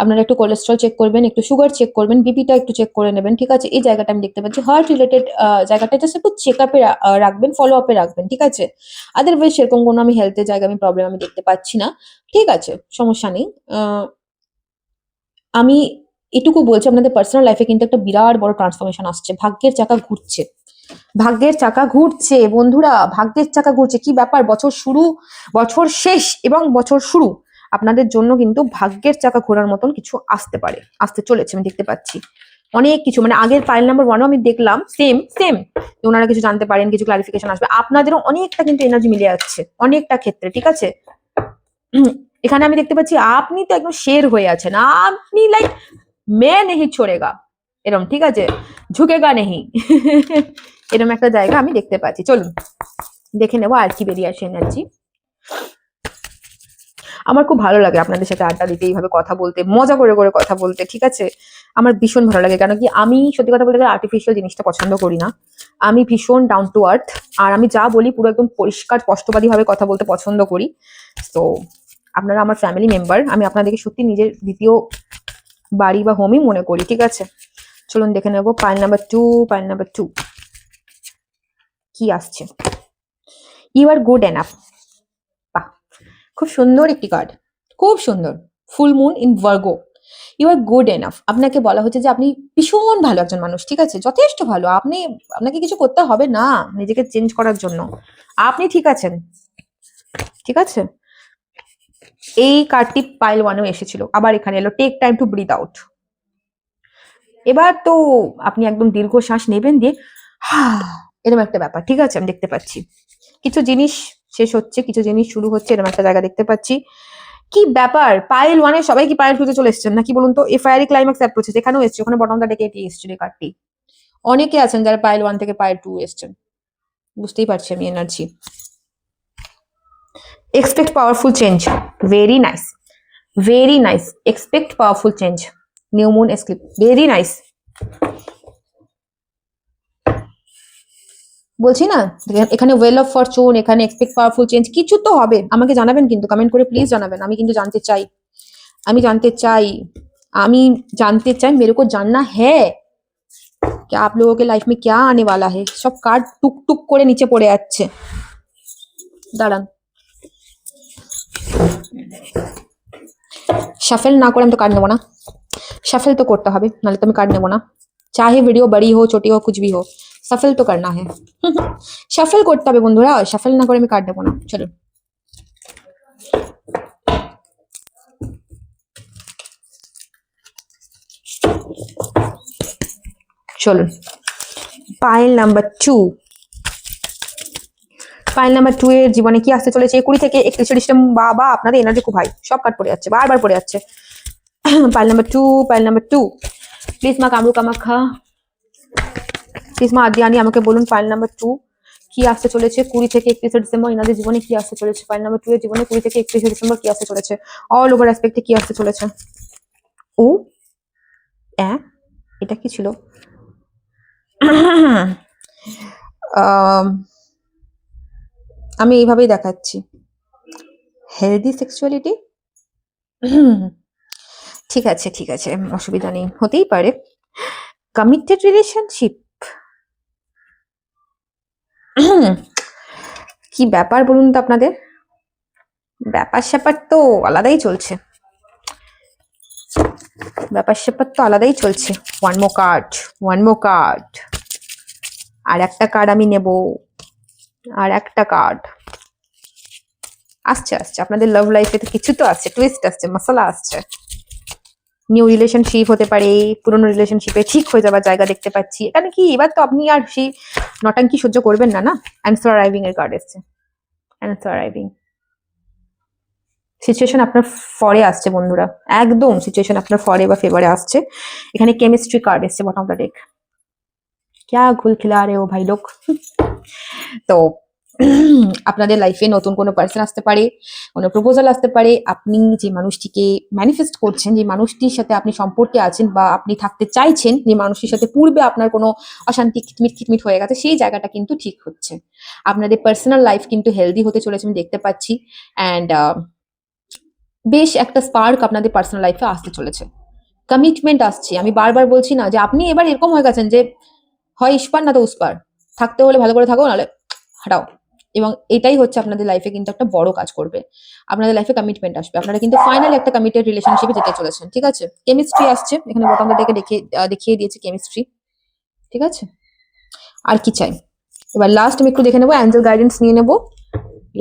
আপনারা একটু কোলেস্ট্রল চেক করবেন, একটু সুগার চেক করবেন, বিপিটা একটু চেক করে নেবেন, ঠিক আছে। এই জায়গাটা আমি দেখতে পাচ্ছি, হার্ট রিলেটেড জায়গাটা জাস্ট একটু চেক আপে রাখবেন, ফলো আপে রাখবেন, ঠিক আছে। আদারওয়াইজ সেরকম কোনো আমি হেলথের জায়গা আমি প্রবলেম আমি দেখতে পাচ্ছি না, ঠিক আছে, সমস্যা নেই। আমি এটুকু বলছি, আপনাদের পার্সোনাল লাইফে কিন্তু একটা বিরাট বড় ট্রান্সফরমেশন আসছে, ভাগ্যের চাকা ঘুরছে, ভাগ্যের চাকা ঘুরছে বন্ধুরা, ভাগ্যের চাকা ঘুরছে। কি ব্যাপার, বছর শুরু, বছর শেষ এবং বছর শুরু, আপনাদের জন্য কিন্তু ভাগ্যের চাকা ঘোরার মতন কিছু আসতে পারে, আসতে চলেছে, আমি দেখতে পাচ্ছি অনেক কিছু। মানে আগের ফাইল নাম্বার 1 আমি দেখলাম সেম সেম, ওনারা কিছু জানতে পারেন, কিছু ক্লারিফিকেশন আসবে, আপনাদেরও অনেকটা কিন্তু এনার্জি মিলে যাচ্ছে অনেকটা ক্ষেত্রে, ঠিক আছে। এখানে আমি দেখতে পাচ্ছি আপনি তো একদম শের হয়ে আছেন, আপনি লাইক মে নেহি ছোড়েগা, এরম, ঠিক আছে, ঝুঁকেগা নেহি। এরম একটা জায়গা আমি দেখতে পাচ্ছি। চলুন দেখে নেবো আর কি বেরিয়ে আসে এনার্জি। আমার খুব ভালো লাগে আপনাদের সাথে আড্ডা দিতে, এইভাবে কথা বলতে, মজা করে করে কথা বলতে, ঠিক আছে। আমার ভীষণ ভালো লাগে, কেন কি আমি সত্যি কথা বলতে গেলে আর্টিফিশিয়াল জিনিসটা পছন্দ করি না। আমি ভীষণ ডাউন টু আর্থ, আর আমি যা বলি পুরো একদম পরিষ্কার স্পষ্টবাদী ভাবে কথা বলতে পছন্দ করি। তো আপনারা আমার ফ্যামিলি মেম্বার, আমি আপনাদেরকে সত্যি নিজের দ্বিতীয় বাড়ি বা হোমই মনে করি, ঠিক আছে। চলুন দেখে নেবো পাইল নাম্বার 2, পাইল নাম্বার 2 কি আসছে। ইউ আর গুড এনাফ, বাহ, খুব সুন্দর একটি কার্ড, খুব সুন্দর। Full moon in Virgo, you are good enough. আপনাকে বলা হচ্ছে যে আপনি ভীষণ ভালো একজন মানুষ, ঠিক আছে, যথেষ্ট ভালো। আপনাকে কিছু করতে হবে না নিজেকে চেঞ্জ করার জন্য, আপনি ঠিক আছেন, ঠিক আছে। এই কার্ডটি পাইল 1-এও এসেছিল, আবার এখানে এলো take time to breathe out. এবার তো আপনি একদম দীর্ঘ শ্বাস নেবেন, দিয়ে এরকম একটা ব্যাপার, ঠিক আছে? আমি দেখতে পাচ্ছি কিছু জিনিস শেষ হচ্ছে, কিছু জিনিস শুরু হচ্ছে, এরকম একটা জায়গা দেখতে পাচ্ছি। কি ব্যাপার, পাইল ওয়ানে সবাই কি পাইল টুতে চলে এসেছেন নাকি বলুন তো? এফআইআর ক্লাইম্যাক্স অ্যাপ্রোচেস এখানেও এসছে, ওখানে বটমটা ডেকে এটি এসছে কার্ডটি। অনেকে আছেন যারা পাইল ওয়ান থেকে পাইল টু এসছেন, বুঝতেই পারছি আমি energy. Expect powerful change, very nice, very nice. Expect powerful change, new moon eclipse, very nice. বলছি না এখানে ওয়েল অফ ফরচুন, এখানে এক্সপেক্ট পাওয়ারফুল চেঞ্জ, কিছু তো হবে। আমাকে জানাবেন কিন্তু, কমেন্ট করে প্লিজ জানাবেন, আমি কিন্তু জানতে চাই, আমি জানতে চাই, আমি জানতে চাই। मेरे को जानना है कि आप लोगों के लाइफ में क्या आने वाला है। সব কার্ড টুক টুক করে নিচে পড়ে যাচ্ছে, দাঁড়ান। শাফেল না করে আমি তো কার্ড নেবো না, শাফেল তো করতে হবে, নাহলে তো আমি কার্ড নেবো না। চাহে ভিডিও বড়ি हो छोटी हो कुछ भी हो, শাফেল তো करना है। শাফেল করতে হবে বন্ধুরা, শাফেল না করে আমি কার্ড নেবো না। চলো চলুন, পাইল নাম্বার 2। পাইল নাম্বার 2 এর জীবনে কি আসতে চলেছে 20 থেকে 31 ডিসেম্বর। বাবা আপনাদের এনার্জি খুব হাই, সব কাট পড়ে যাচ্ছে, বারবার পড়ে যাচ্ছে। Pile number 2, pile number 2, please মা কামরু কামাখ্যা, প্লিজ মা আদিয়ানি আমাকে বলুন পাইল নাম্বার 2 কি আসতে চলেছে 20 থেকে 31 ডিসেম্বর এনাদের জীবনে কি আসতে চলেছে। পাইল নাম্বার 2 এর জীবনে 20 থেকে 31 ডিসেম্বর কি আসতে চলেছে, অল ওভার অ্যাসপেক্টে কি আসতে চলেছে। ও এটা কি ছিল? আমি এইভাবেই দেখাচ্ছি, হেলদি সেক্সুয়ালিটি। ঠিক আছে ঠিক আছে, অসুবিধা নেই, হতেই পারে। কমিটেড রিলেশনশিপ, কি ব্যাপার বলুন তো আপনাদের? ব্যাপার স্যাপার তো আলাদাই চলছে, ব্যাপার স্যাপার তো আলাদাই চলছে। ওয়ান মো কার্ড, ওয়ান মো কার্ড, আর একটা কার্ড আমি নেব, আর একটা কার্ড আসছে আসছে। আপনাদের লাভ লাইফে তো কিছু তো আসছে, টুইস্ট আসছে, মশলা আসছে। নিউ রিলেশনশিপ হতে পারে, পুরনো রিলেশনশিপে ঠিক হয়ে যাবার জায়গা দেখতে পাচ্ছি। এখানে কি এবার তো আপনি আর সেই নটাঙ্কি সহ্য করবেন না, না? অ্যান্সার অ্যারাইভিং এর কার্ড এসছে, অ্যান্সার অ্যারাইভিং। সিচুয়েশন আপনার ফরে আসছে বন্ধুরা, একদম সিচুয়েশন আপনার ফরে বা ফেভারে আসছে। এখানে কেমিস্ট্রি কার্ড এসছে বটম অফ দ্য ডেক। क्या ঘুল খিলা রে ও ভাই লোক। তো আপনাদের লাইফে নতুন কোনো পার্সন আসতে পারে, কোনো প্রপোজাল আসতে পারে। আপনি যে মানুষটিকে ম্যানিফেস্ট করছেন, যে মানুষটির সাথে আপনি সম্পর্কে আছেন বা আপনি থাকতে চাইছেন, যে মানুষটির সাথে পূর্বে আপনার কোনো অশান্তি খিটমিট খিটমিট হয়ে গেছে, সেই জায়গাটা কিন্তু ঠিক হচ্ছে। আপনাদের পার্সোনাল লাইফ কিন্তু হেলদি হতে চলেছে আমি দেখতে পাচ্ছি। অ্যান্ড বেশ একটা স্পার্ক আপনাদের পার্সোনাল লাইফে আসতে চলেছে, কমিটমেন্ট আসছে। আমি বারবার বলছি না যে আপনি এবার এরকম হয়ে গেছেন যে হয় ইস্পার না তো উস্পার, থাকতে হলে ভালো করে থাকো, নাহলে হাঁটাও। এবং এটাই হচ্ছে আপনাদের লাইফে কিন্তু একটা বড় কাজ করবে, আপনাদের লাইফে কমিটমেন্ট আসবে, আপনারা কিন্তু ফাইনালি একটা কমিটেড রিলেশনশিপে যেতে চলেছেন, ঠিক আছে? কেমিস্ট্রি আসছে এখানে, বটমটা দেখে দেখিয়ে দিয়েছে কেমিস্ট্রি, ঠিক আছে? আর কি চাই? এবার লাস্ট আমি একটু দেখে নেবো, অ্যাঞ্জেল গাইডেন্স নিয়ে নেবো,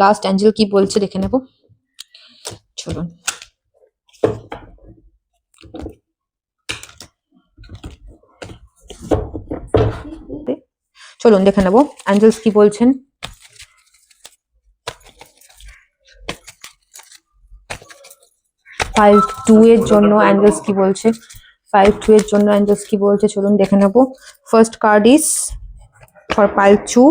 লাস্ট অ্যাঞ্জেল কি বলছে দেখে নেবো। চলুন, চলুন দেখে নেবো অ্যাঞ্জেলস কি বলছেন। পাইল 2 এর জন্য অ্যাঞ্জেলস কি বলছে, পাইল 2 এর জন্য অ্যাঞ্জেলস কি বলছে, চলুন দেখে নেব। First card is for pile 2,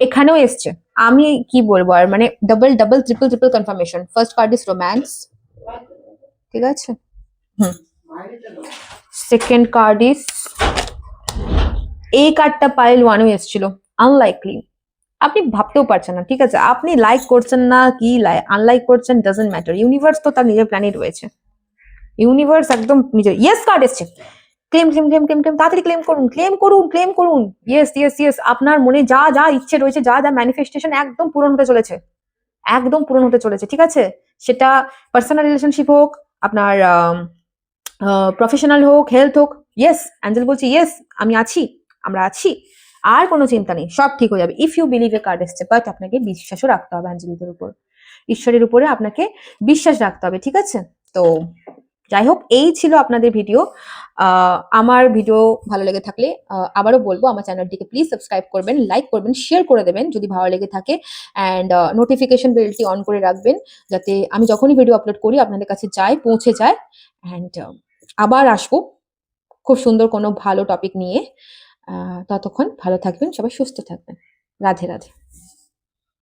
এখানেও এসছে। আমি কি বলবো আর, মানে double double triple triple confirmation. First card is romance, ঠিক আছে? সেকেন্ড কার্ড ইজ, এই কার্ডটা পাইল 1 এ এসেছিল, আনলাইকলি। আপনি ভাবতেও পারছেন না, ঠিক আছে? আপনি লাইক করছেন না কি আনলাইক করছেন, ডাজন্ট ম্যাটার, ইউনিভার্স তো তার নিজের প্ল্যানেট রয়েছে, ইউনিভার্স একদম নিজের। ইয়েস কার্ড এসছে, claim claim claim claim claim, তাড়াতাড়ি ক্লেম করুন, ক্লেম করুন, ক্লেম করুন। ইয়েস ইয়েস ইয়েস, আপনার মনে যা যা ইচ্ছে রয়েছে, যা যা ম্যানিফেস্টেশন, একদম পূরণ হতে চলেছে, একদম পূরণ হতে চলেছে, ঠিক আছে? সেটা পার্সোনাল রিলেশনশিপ হোক, আপনার প্রফেশনাল হোক, হেলথ হোক। ইয়েস, অ্যাঞ্জেল বলছি ইয়েস, আমি আছি, আমরা আছি, আর কোনো চিন্তা নেই, সব ঠিক হয়ে যাবে। If you believe a card এসছে, বাট আপনাকে বিশ্বাসও রাখতে হবে অ্যাঞ্জেলদের উপর, ঈশ্বরের উপরে আপনাকে বিশ্বাস রাখতে হবে, ঠিক আছে? তো যাই হোক, এই ছিল আপনাদের ভিডিও। আমার ভিডিও ভালো লেগে থাকলে আবারও বলবো আমার চ্যানেলটিকে প্লিজ সাবস্ক্রাইব করবেন, লাইক করবেন, শেয়ার করে দেবেন যদি ভালো লেগে থাকে, অ্যান্ড নোটিফিকেশন বেলটি অন করে রাখবেন যাতে আমি যখনই ভিডিও আপলোড করি আপনাদের কাছে পৌঁছে যায়। অ্যান্ড আবার আসবো খুব সুন্দর কোনো ভালো টপিক নিয়ে। ততক্ষণ ভালো থাকবেন, সবাই সুস্থ থাকবেন। রাধে রাধে।